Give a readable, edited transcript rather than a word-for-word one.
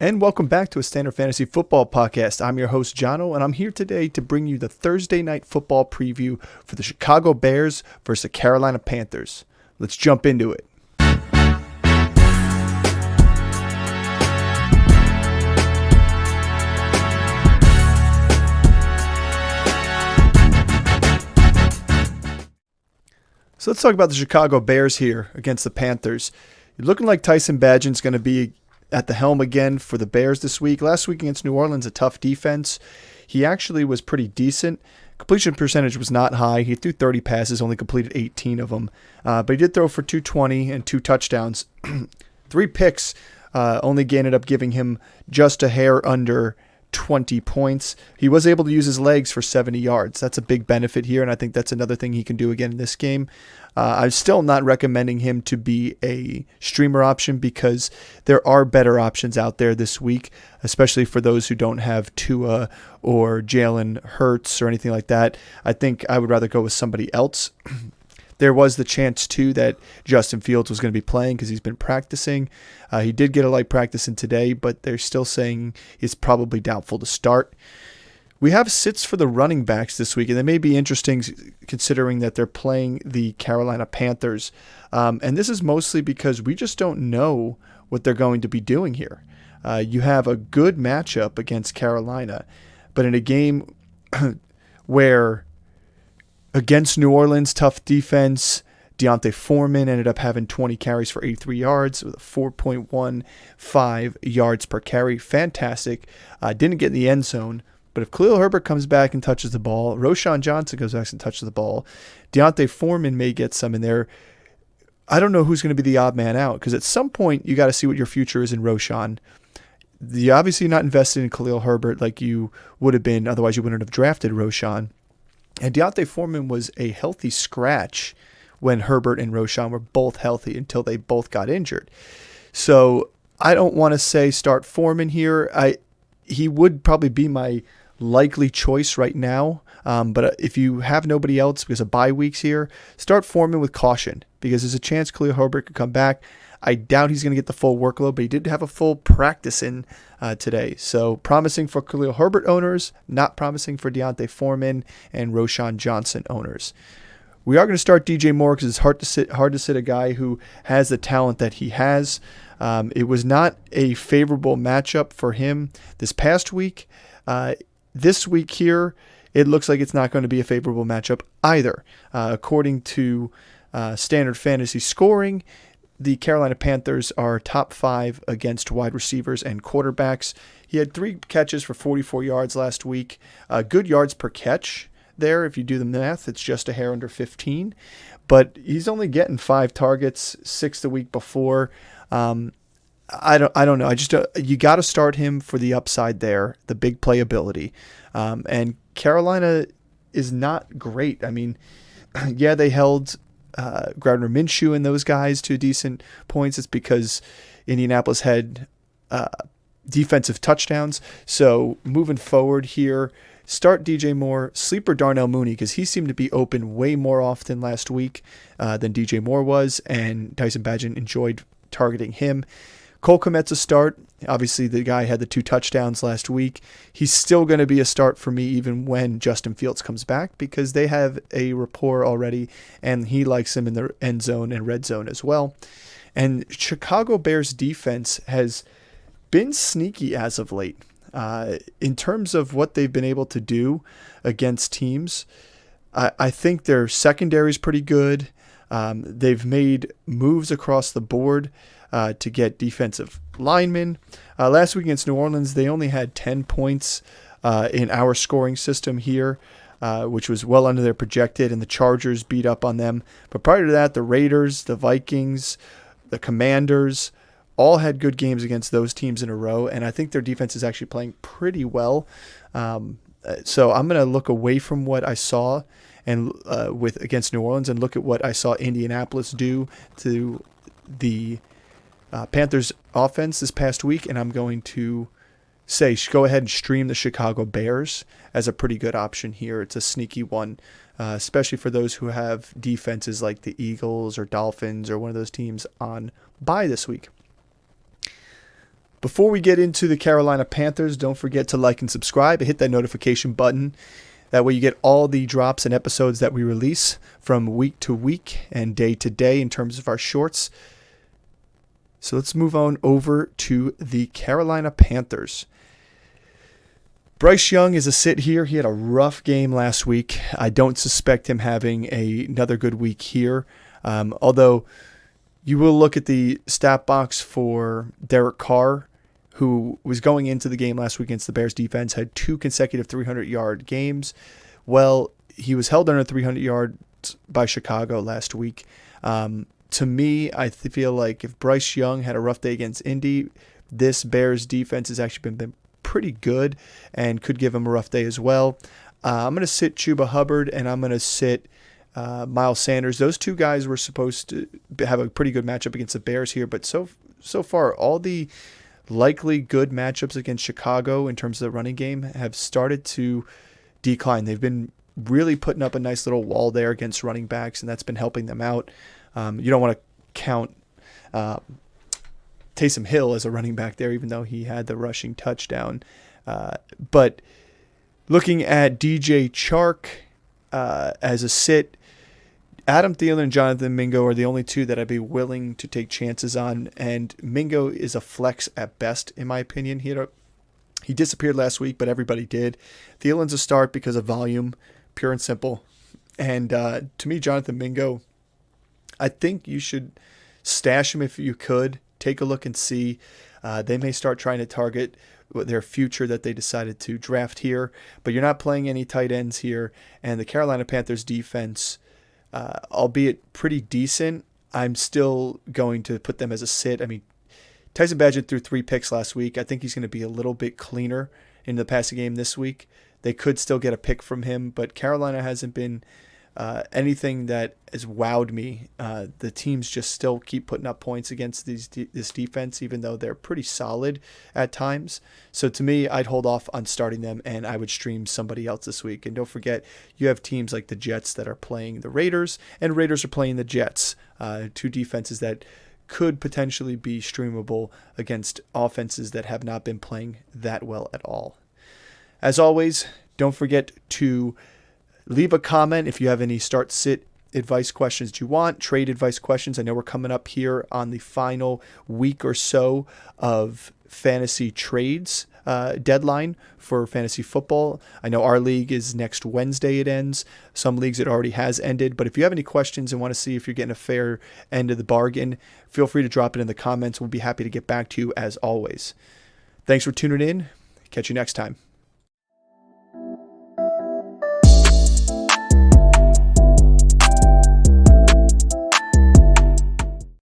And welcome back to a Standard Fantasy Football Podcast. I'm your host, Jono, and I'm here today to bring you the Thursday night football preview for the Chicago Bears versus the Carolina Panthers. Let's jump into it. So let's talk about the Chicago Bears here against the Panthers. You're looking like Tyson Bagent's going to be at the helm again for the Bears this week. Last week against New Orleans, a tough defense. He actually was pretty decent. Completion percentage was not high. He threw 30 passes, only completed 18 of them. But he did throw for 220 and 2 touchdowns. 3 picks only ended up giving him just a hair under 20 points. He was able to use his legs for 70 yards. That's a big benefit here, and I think that's another thing he can do again in this game. I'm still not recommending him to be a streamer option because there are better options out there this week, especially for those who don't have Tua or Jalen Hurts or anything like that. I think I would rather go with somebody else. There was the chance, too, that Justin Fields was going to be playing because he's been practicing. He did get a light practice in today, but they're still saying he's probably doubtful to start. We have sits for the running backs this week, and they may be interesting considering that they're playing the Carolina Panthers. And this is mostly because we just don't know what they're going to be doing here. You have a good matchup against Carolina, but in a game where against New Orleans, tough defense, D'Onta Foreman ended up having 20 carries for 83 yards with a 4.15 yards per carry. Fantastic. Didn't get in the end zone. But if Khalil Herbert comes back and touches the ball, Roschon Johnson goes back and touches the ball, D'Onta Foreman may get some in there. I don't know who's going to be the odd man out because at some point you got to see what your future is in Roschon. You're obviously not invested in Khalil Herbert like you would have been, otherwise you wouldn't have drafted Roschon. And D'Onta Foreman was a healthy scratch when Herbert and Roschon were both healthy until they both got injured. So I don't want to say start Foreman here. He would probably be my likely choice right now. But if you have nobody else because of bye weeks here, start Foreman with caution because there's a chance Khalil Herbert could come back. I doubt he's going to get the full workload, but he did have a full practice in today. So promising for Khalil Herbert owners, not promising for D'Onta Foreman and Roschon Johnson owners. We are going to start DJ Moore because it's hard to sit a guy who has the talent that he has. It was not a favorable matchup for him this past week. This week here, it looks like it's not going to be a favorable matchup either. According to Standard Fantasy Scoring, the Carolina Panthers are top 5 against wide receivers and quarterbacks. He had 3 catches for 44 yards last week. Good yards per catch there. If you do the math, it's just a hair under 15. But he's only getting 5 targets, 6 the week before. I don't know. You got to start him for the upside there, the big playability. And Carolina is not great. I mean, yeah, they held Gardner Minshew and those guys to decent points. It's because Indianapolis had defensive touchdowns. So moving forward here, start DJ Moore, sleeper Darnell Mooney, because he seemed to be open way more often last week than DJ Moore was, and Tyson Bagent enjoyed targeting him. Cole Kmet's a start. Obviously, the guy had the 2 touchdowns last week. He's still going to be a start for me even when Justin Fields comes back because they have a rapport already, and he likes him in the end zone and red zone as well. And Chicago Bears defense has been sneaky as of late. In terms of what they've been able to do against teams, I think their secondary is pretty good. They've made moves across the board to get defensive linemen. Last week against New Orleans, they only had 10 points in our scoring system here, which was well under their projected, and the Chargers beat up on them. But prior to that, the Raiders, the Vikings, the Commanders all had good games against those teams in a row, and I think their defense is actually playing pretty well. So I'm going to look away from what I saw and against New Orleans and look at what I saw Indianapolis do to the Panthers offense this past week, and I'm going to say go ahead and stream the Chicago Bears as a pretty good option here. It's a sneaky one, especially for those who have defenses like the Eagles or Dolphins or one of those teams on bye this week. Before we get into the Carolina Panthers, don't forget to like and subscribe and hit that notification button. That way you get all the drops and episodes that we release from week to week and day to day in terms of our shorts. So let's move on over to the Carolina Panthers. Bryce Young is a sit here. He had a rough game last week. I don't suspect him having another good week here. Although you will look at the stat box for Derek Carr, who was going into the game last week against the Bears defense, had 2 consecutive 300-yard games. Well, he was held under 300 yards by Chicago last week. To me, I feel like if Bryce Young had a rough day against Indy, this Bears defense has actually been pretty good and could give him a rough day as well. I'm going to sit Chuba Hubbard and I'm going to sit Miles Sanders. Those 2 guys were supposed to have a pretty good matchup against the Bears here, but so far all the likely good matchups against Chicago in terms of the running game have started to decline. They've been really putting up a nice little wall there against running backs, and that's been helping them out. You don't want to count Taysom Hill as a running back there, even though he had the rushing touchdown. But looking at DJ Chark as a sit, Adam Thielen and Jonathan Mingo are the only 2 that I'd be willing to take chances on, and Mingo is a flex at best, in my opinion. He disappeared last week, but everybody did. Thielen's a start because of volume, pure and simple. And to me, Jonathan Mingo, I think you should stash him if you could. Take a look and see. They may start trying to target their future that they decided to draft here, but you're not playing any tight ends here, and the Carolina Panthers defense, albeit pretty decent, I'm still going to put them as a sit. I mean, Tyson Bagent threw 3 picks last week. I think he's going to be a little bit cleaner in the passing game this week. They could still get a pick from him, but Carolina hasn't been anything that has wowed me. The teams just still keep putting up points against this defense, even though they're pretty solid at times. So to me, I'd hold off on starting them, and I would stream somebody else this week. And don't forget, you have teams like the Jets that are playing the Raiders, and Raiders are playing the Jets, 2 defenses that could potentially be streamable against offenses that have not been playing that well at all. As always, don't forget to leave a comment if you have any start-sit advice questions you want, trade advice questions. I know we're coming up here on the final week or so of fantasy trades deadline for fantasy football. I know our league is next Wednesday it ends. Some leagues it already has ended. But if you have any questions and want to see if you're getting a fair end of the bargain, feel free to drop it in the comments. We'll be happy to get back to you as always. Thanks for tuning in. Catch you next time.